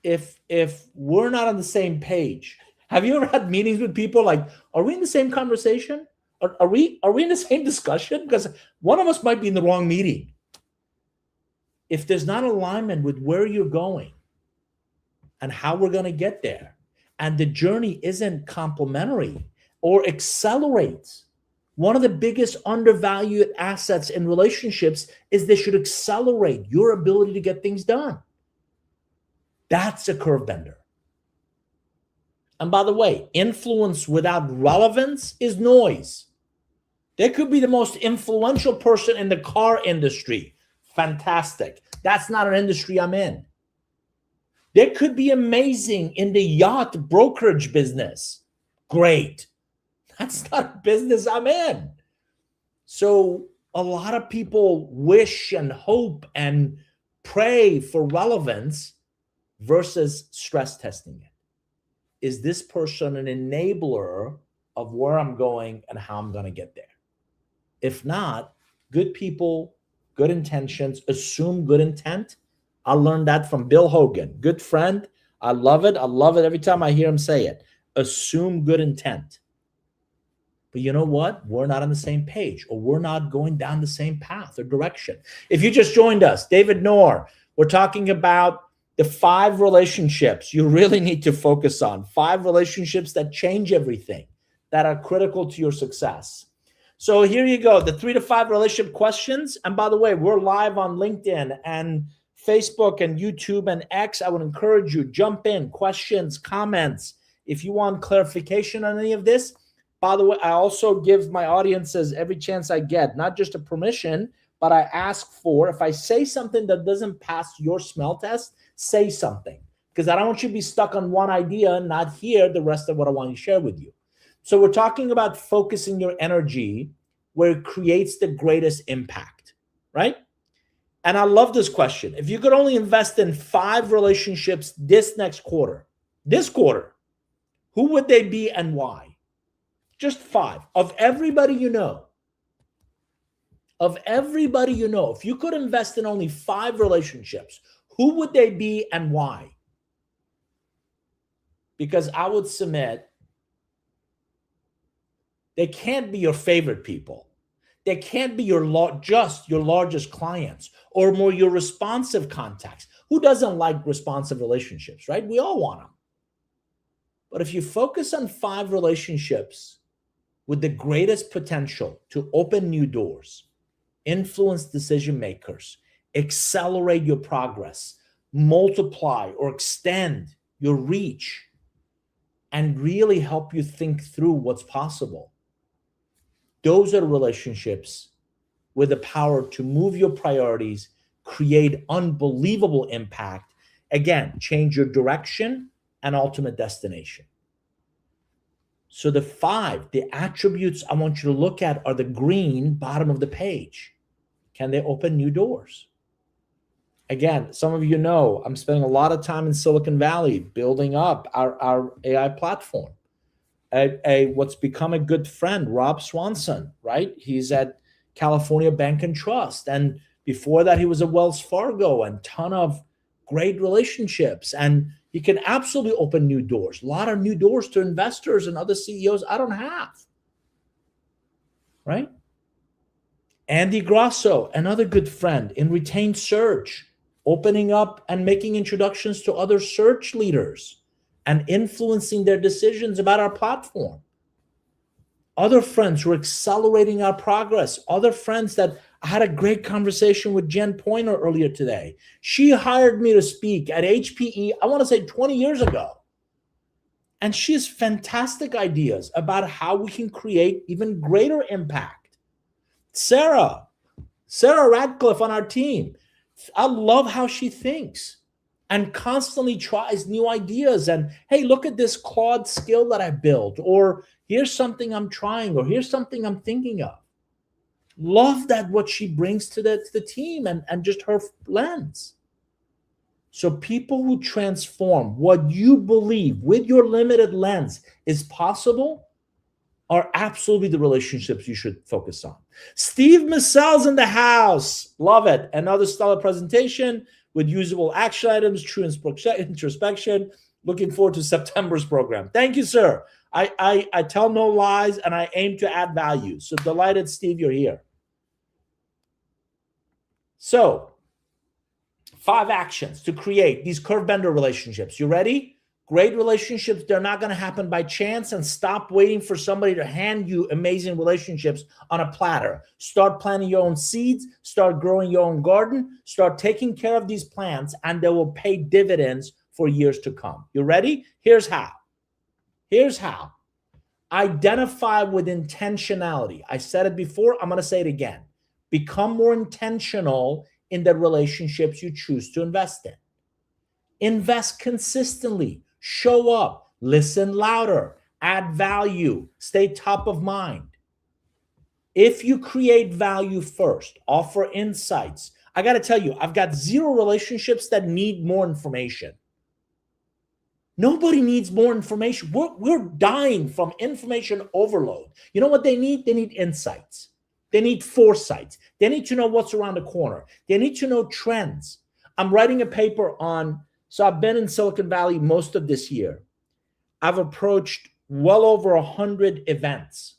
If we're not on the same page, have you ever had meetings with people like, are we in the same conversation? Are we in the same discussion? Because one of us might be in the wrong meeting. If there's not alignment with where you're going and how we're going to get there, and the journey isn't complementary or accelerates, one of the biggest undervalued assets in relationships is they should accelerate your ability to get things done. That's a curve bender. And by the way, influence without relevance is noise. They could be the most influential person in the car industry. Fantastic. That's not an industry I'm in. They could be amazing in the yacht brokerage business. Great. That's not a business I'm in. So a lot of people wish and hope and pray for relevance versus stress testing it. Is this person an enabler of where I'm going and how I'm going to get there. If not, good people, good intentions, assume good intent. I learned that from Bill Hogan, good friend. I love it. I love it every time I hear him say it. Assume good intent. But you know what? We're not on the same page, or we're not going down the same path or direction. If you just joined us, David Noor, we're talking about the 5 relationships you really need to focus on, 5 relationships that change everything, that are critical to your success. So here you go, the 3 to 5 relationship questions. And by the way, we're live on LinkedIn and Facebook and YouTube and X. I would encourage you, jump in, questions, comments. If you want clarification on any of this, by the way, I also give my audiences every chance I get, not just a permission, but I ask for, if I say something that doesn't pass your smell test, say something, because I don't want you to be stuck on one idea and not hear the rest of what I want to share with you. So we're talking about focusing your energy where it creates the greatest impact, right? And I love this question. If you could only invest in 5 relationships this quarter, who would they be and why? Just 5 of everybody you know. Of everybody you know, if you could invest in only 5 relationships, who would they be and why? Because I would submit they can't be your favorite people. They can't be just your largest clients or more your responsive contacts. Who doesn't like responsive relationships, right? We all want them. But if you focus on 5 relationships with the greatest potential to open new doors, influence decision makers, accelerate your progress, multiply or extend your reach, and really help you think through what's possible. Those are relationships with the power to move your priorities, create unbelievable impact, again, change your direction and ultimate destination. So the 5, the attributes I want you to look at are the green bottom of the page. Can they open new doors? Again, some of you know I'm spending a lot of time in Silicon Valley building up our AI platform. What's become a good friend, Rob Swanson, right? He's at California Bank and Trust. And before that, he was at Wells Fargo, and ton of great relationships. And he can absolutely open new doors, a lot of new doors to investors and other CEOs I don't have, right? Andy Grasso, another good friend in retained search, opening up and making introductions to other search leaders and influencing their decisions about our platform. Other friends who are accelerating our progress. Other friends that I had a great conversation with Jen Pointer earlier today. She hired me to speak at HPE, I want to say 20 years ago. And she has fantastic ideas about how we can create even greater impact. Sarah Radcliffe on our team. I love how she thinks and constantly tries new ideas. And hey, look at this Claude skill that I built, or here's something I'm trying, or here's something I'm thinking of. Love that what she brings to the team and just her lens. So people who transform what you believe with your limited lens is possible are absolutely the relationships you should focus on. Steve Masel's in the house. Love it. Another stellar presentation with usable action items, true introspection. Looking forward to September's program. Thank you, sir. I tell no lies and I aim to add value. So delighted, Steve, you're here. So 5 actions to create these curve bender relationships. You ready? Great relationships, they're not going to happen by chance, and stop waiting for somebody to hand you amazing relationships on a platter. Start planting your own seeds, start growing your own garden, start taking care of these plants, and they will pay dividends for years to come. You ready? Here's how. Identify with intentionality. I said it before, I'm going to say it again. Become more intentional in the relationships you choose to invest in. Invest consistently. Show up, listen louder, add value, stay top of mind. If you create value first, offer insights. I got to tell you, I've got 0 relationships that need more information. Nobody needs more information. We're dying from information overload. You know what they need? They need insights. They need foresight. They need to know what's around the corner. They need to know trends. I'm writing a paper on, so I've been in Silicon Valley most of this year. I've approached well over 100 events.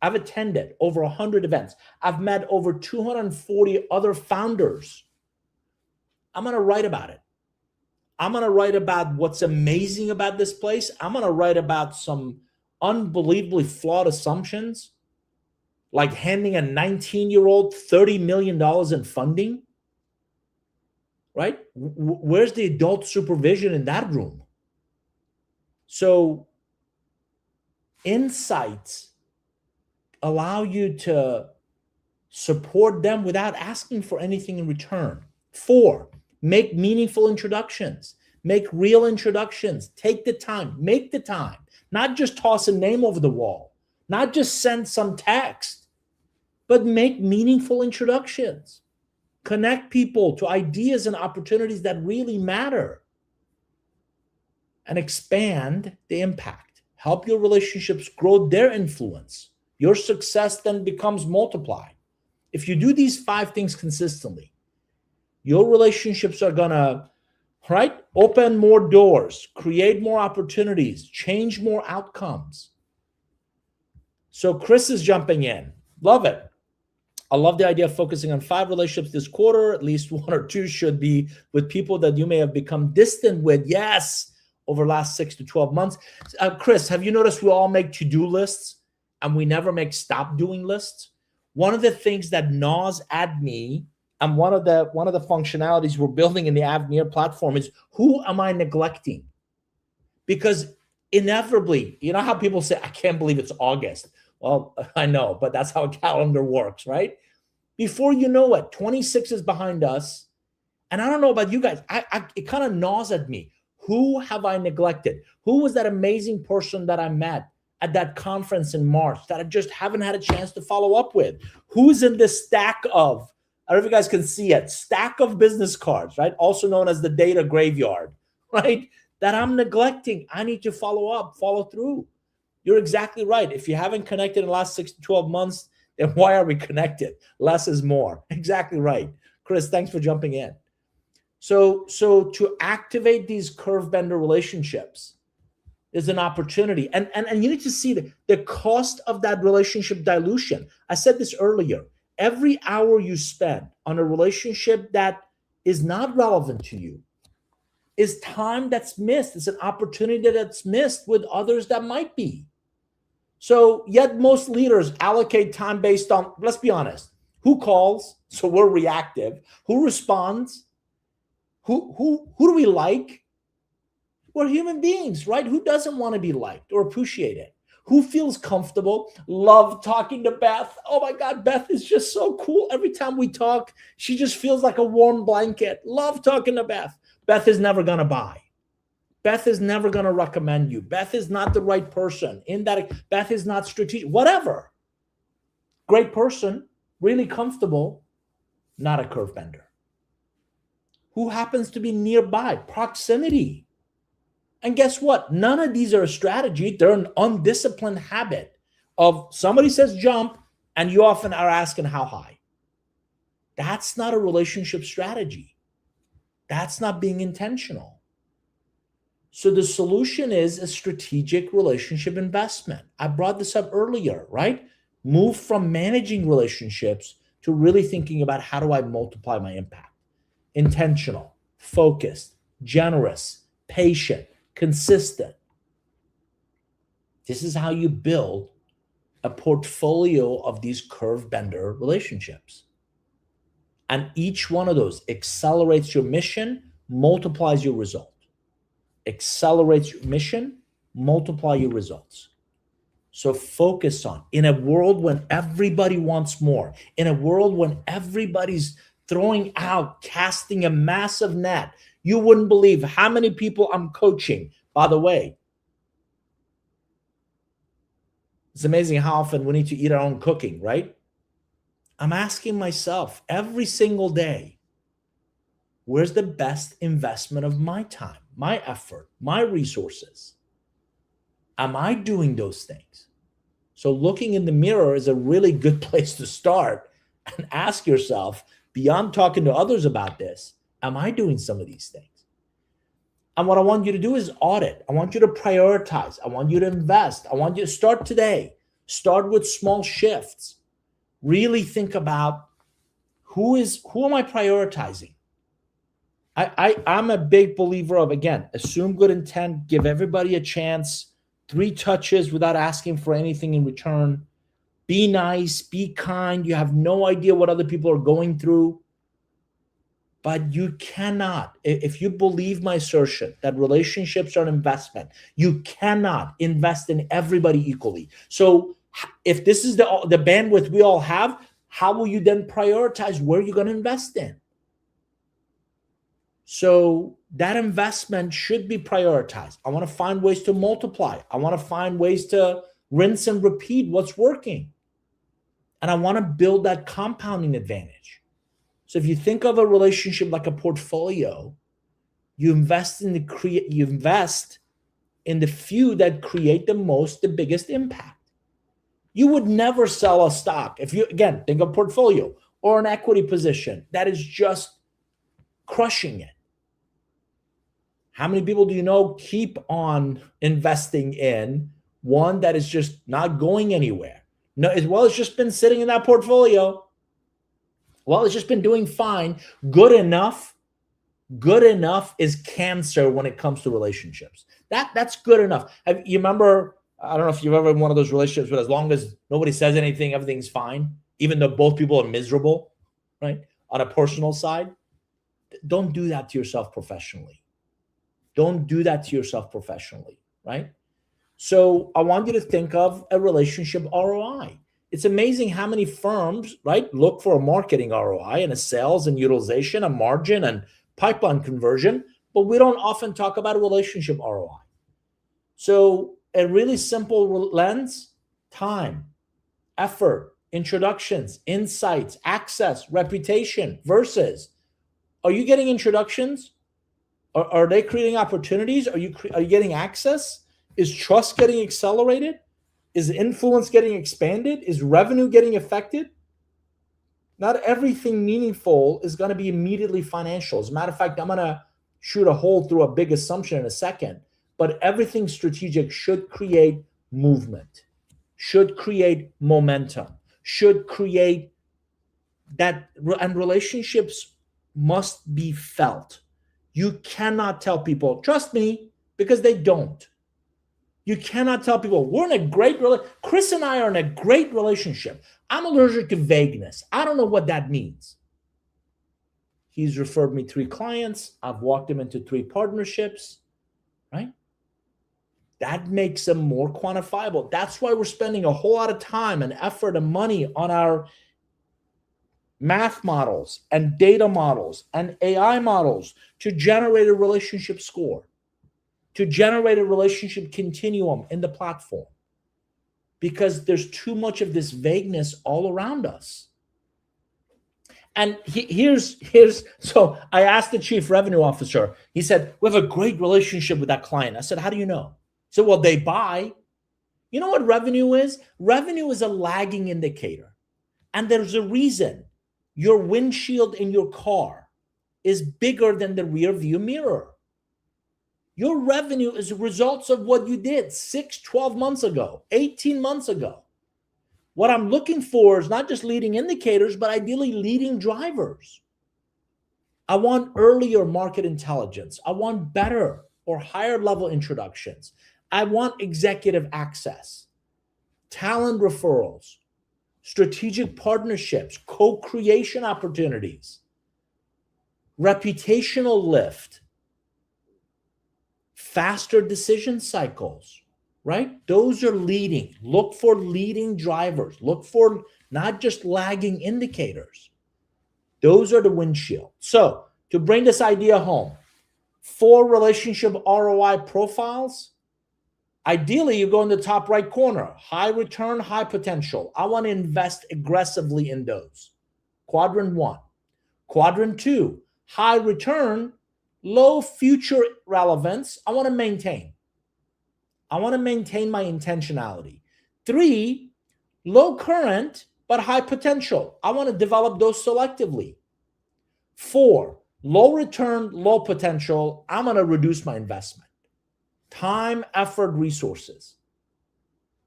I've attended over 100 events. I've met over 240 other founders. I'm going to write about it. I'm going to write about what's amazing about this place. I'm going to write about some unbelievably flawed assumptions, like handing a 19-year-old $30 million in funding, right? Where's the adult supervision in that room? So insights allow you to support them without asking for anything in return. 4, make meaningful introductions. Make real introductions. Take the time. Make the time. Not just toss a name over the wall. Not just send some text, but make meaningful introductions. Connect people to ideas and opportunities that really matter. And expand the impact. Help your relationships grow their influence. Your success then becomes multiplied. If you do these 5 things consistently, your relationships are going to, right, open more doors, create more opportunities, change more outcomes. So Chris is jumping in. Love it. I love the idea of focusing on 5 relationships this quarter. At least 1 or 2 should be with people that you may have become distant with. Yes, over the last 6 to 12 months. Chris, have you noticed we all make to-do lists and we never make stop doing lists? One of the things that gnaws at me, and one of the functionalities we're building in the Avneer platform is, who am I neglecting? Because inevitably, you know how people say, I can't believe it's August. Well, I know, but that's how a calendar works, right? Before you know it, 26 is behind us. And I don't know about you guys. It kind of gnaws at me. Who have I neglected? Who was that amazing person that I met at that conference in March that I just haven't had a chance to follow up with? Who's in this stack of, I don't know if you guys can see it, stack of business cards, right? Also known as the data graveyard, right? That I'm neglecting. I need to follow up, follow through. You're exactly right. If you haven't connected in the last 6 to 12 months, then why are we connected? Less is more. Exactly right. Chris, thanks for jumping in. So to activate these curve bender relationships is an opportunity. And you need to see the cost of that relationship dilution. I said this earlier. Every hour you spend on a relationship that is not relevant to you is time that's missed. It's an opportunity that's missed with others that might be. So yet most leaders allocate time based on, let's be honest, who calls? So we're reactive. Who responds? Who do we like? We're human beings, right? Who doesn't want to be liked or appreciated? Who feels comfortable? Love talking to Beth. Oh my God, Beth is just so cool. Every time we talk, she just feels like a warm blanket. Love talking to Beth. Beth is never going to buy. Beth is never going to recommend you. Beth is not the right person. Beth is not strategic. Whatever. Great person, really comfortable, not a curve bender. Who happens to be nearby? Proximity. And guess what? None of these are a strategy. They're an undisciplined habit of somebody says jump, and you often are asking how high. That's not a relationship strategy. That's not being intentional. So the solution is a strategic relationship investment. I brought this up earlier, right? Move from managing relationships to really thinking about, how do I multiply my impact? Intentional, focused, generous, patient, consistent. This is how you build a portfolio of these curve bender relationships. And each one of those accelerates your mission, multiplies your result. Accelerates your mission, multiply your results. So focus on, in a world when everybody wants more, in a world when everybody's throwing out, casting a massive net, you wouldn't believe how many people I'm coaching. By the way, it's amazing how often we need to eat our own cooking, right? I'm asking myself every single day, where's the best investment of my time, my effort, my resources? Am I doing those things? So looking in the mirror is a really good place to start and ask yourself, beyond talking to others about this, am I doing some of these things? And what I want you to do is audit. I want you to prioritize. I want you to invest. I want you to start today. Start with small shifts. Really think about who am I prioritizing? I'm a big believer of, again, assume good intent, give everybody a chance, 3 touches without asking for anything in return. Be nice, be kind. You have no idea what other people are going through. But you cannot, if you believe my assertion that relationships are an investment, you cannot invest in everybody equally. So if this is the bandwidth we all have, how will you then prioritize where you're going to invest in? So that investment should be prioritized. I want to find ways to multiply. I want to find ways to rinse and repeat what's working. And I want to build that compounding advantage. So if you think of a relationship like a portfolio, you invest in the few that create the biggest impact. You would never sell a stock. If you, again, think of portfolio or an equity position that is just crushing it. How many people do you know keep on investing in one that is just not going anywhere? No, it's just been sitting in that portfolio. Well, it's just been doing fine. Good enough is cancer when it comes to relationships. That's good enough. You remember, I don't know if you've ever in one of those relationships, but as long as nobody says anything, everything's fine, even though both people are miserable, right? On a personal side, don't do that to yourself professionally. Don't do that to yourself professionally, right? So I want you to think of a relationship ROI. It's amazing how many firms, right, look for a marketing ROI and a sales and utilization, a margin and pipeline conversion, but we don't often talk about a relationship ROI. So a really simple lens: time, effort, introductions, insights, access, reputation, versus, are you getting introductions? Are they creating opportunities? Are you getting access? Is trust getting accelerated? Is influence getting expanded? Is revenue getting affected? Not everything meaningful is going to be immediately financial. As a matter of fact, I'm going to shoot a hole through a big assumption in a second, but everything strategic should create movement, should create momentum, should create that, and relationships must be felt. You cannot tell people, trust me, because they don't. You cannot tell people, we're in a great relationship. Chris and I are in a great relationship. I'm allergic to vagueness. I don't know what that means. He's referred me 3 clients. I've walked him into 3 partnerships, right? That makes them more quantifiable. That's why we're spending a whole lot of time and effort and money on our math models and data models and AI models to generate a relationship score, to generate a relationship continuum in the platform, because there's too much of this vagueness all around us. And so I asked the chief revenue officer, he said, we have a great relationship with that client. I said, how do you know? He said, well, they buy. You know what revenue is? Revenue is a lagging indicator. And there's a reason your windshield in your car is bigger than the rear view mirror. Your revenue is results of what you did 6, 12 months ago, 18 months ago. What I'm looking for is not just leading indicators, but ideally leading drivers. I want earlier market intelligence. I want better or higher level introductions. I want executive access, talent referrals, strategic partnerships, co-creation opportunities, reputational lift, faster decision cycles, right? Those are leading. Look for leading drivers. Look for not just lagging indicators. Those are the windshield. So to bring this idea home, 4 relationship ROI profiles. Ideally, you go in the top right corner, high return, high potential. I want to invest aggressively in those. Quadrant 1. Quadrant 2, high return, low future relevance. I want to maintain. I want to maintain my intentionality. 3, low current, but high potential. I want to develop those selectively. 4, low return, low potential. I'm going to reduce my investment. Time, effort, resources.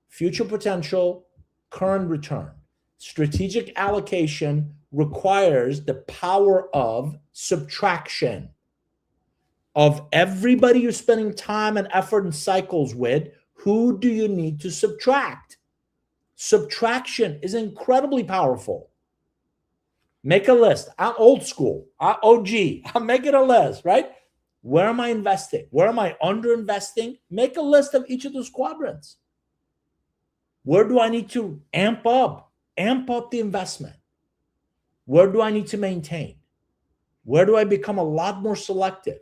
Future potential, current return. Strategic allocation requires the power of subtraction. Of everybody you're spending time and effort and cycles with, who do you need to subtract? Subtraction is incredibly powerful. Make a list. I'm old school. OG. I'm making a list, right? Where am I investing? Where am I under investing? Make a list of each of those quadrants. Where do I need to amp up the investment? Where do I need to maintain? Where do I become a lot more selective?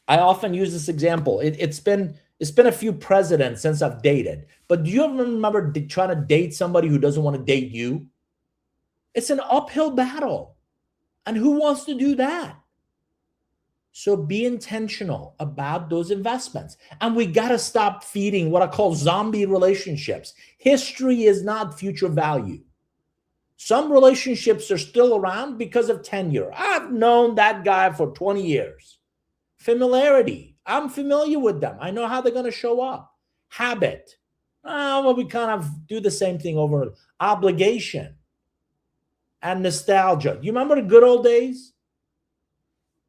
I often use this example. It's been a few presidents since I've dated, but do you ever remember trying to date somebody who doesn't want to date you? It's an uphill battle. And who wants to do that? So be intentional about those investments. And we got to stop feeding what I call zombie relationships. History is not future value. Some relationships are still around because of tenure. I've known that guy for 20 years. Familiarity. I'm familiar with them. I know how they're going to show up. Habit. Well, we kind of do the same thing over. Obligation and nostalgia. You remember the good old days?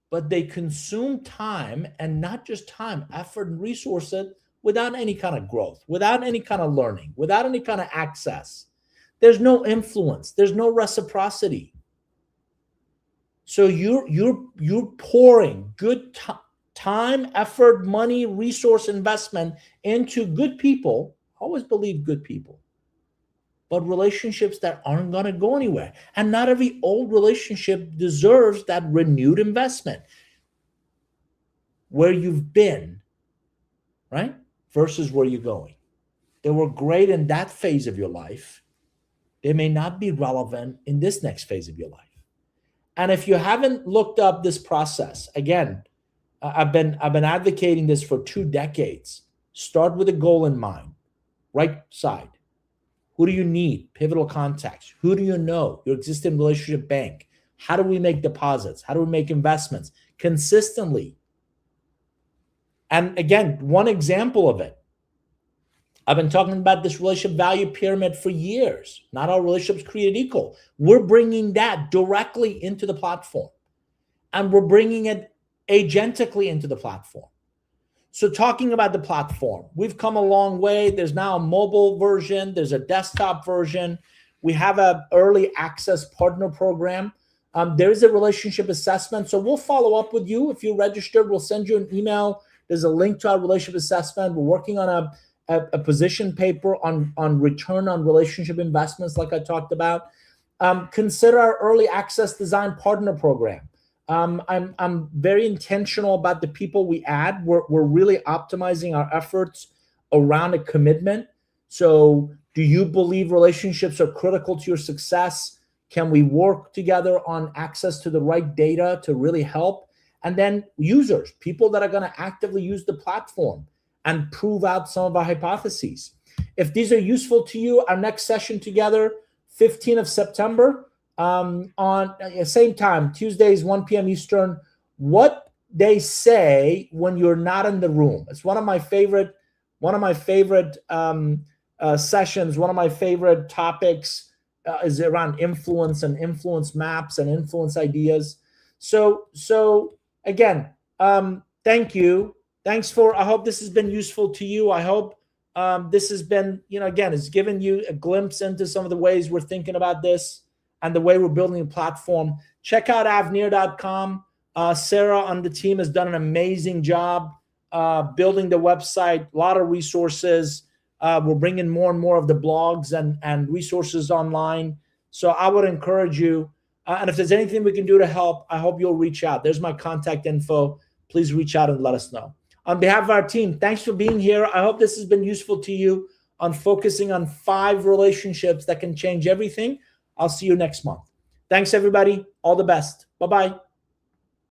But they consume time, and not just time, effort and resources, without any kind of growth, without any kind of learning, without any kind of access. There's no influence. There's no reciprocity. So you're pouring good time, effort, money, resource investment into good people. Always believe good people, but relationships that aren't going to go anywhere. And not every old relationship deserves that renewed investment. Where you've been, right, versus where you're going. They were great in that phase of your life. They may not be relevant in this next phase of your life. And if you haven't looked up this process, again, I've been advocating this for 2 decades. Start with a goal in mind. Right side. Who do you need? Pivotal contacts. Who do you know? Your existing relationship bank. How do we make deposits? How do we make investments consistently? And again, one example of it. I've been talking about this relationship value pyramid for years. Not all relationships created equal. We're bringing that directly into the platform. And we're bringing it agentically into the platform. So talking about the platform, we've come a long way. There's now a mobile version. There's a desktop version. We have an early access partner program. There is a relationship assessment. So we'll follow up with you. If you're registered, we'll send you an email. There's a link to our relationship assessment. We're working on a position paper on return on relationship investments, like I talked about. Consider our early access design partner program. I'm very intentional about the people we add. We're really optimizing our efforts around a commitment. So do you believe relationships are critical to your success? Can we work together on access to the right data to really help? And then users, people that are going to actively use the platform and prove out some of our hypotheses. If these are useful to you, our next session together, 15th of September, on same time, Tuesdays, 1 p.m. Eastern, what they say when you're not in the room. It's one of my favorite sessions. One of my favorite topics is around influence and influence maps and influence ideas. So again, thank you. Thanks I hope this has been useful to you. I hope this has been, again, it's given you a glimpse into some of the ways we're thinking about this and the way we're building a platform. Check out avneer.com. Sarah on the team has done an amazing job building the website, a lot of resources. We're bringing more and more of the blogs and resources online. So I would encourage you. And if there's anything we can do to help, I hope you'll reach out. There's my contact info. Please reach out and let us know. On behalf of our team, thanks for being here. I hope this has been useful to you on focusing on 5 relationships that can change everything. I'll see you next month. Thanks, everybody. All the best. Bye-bye.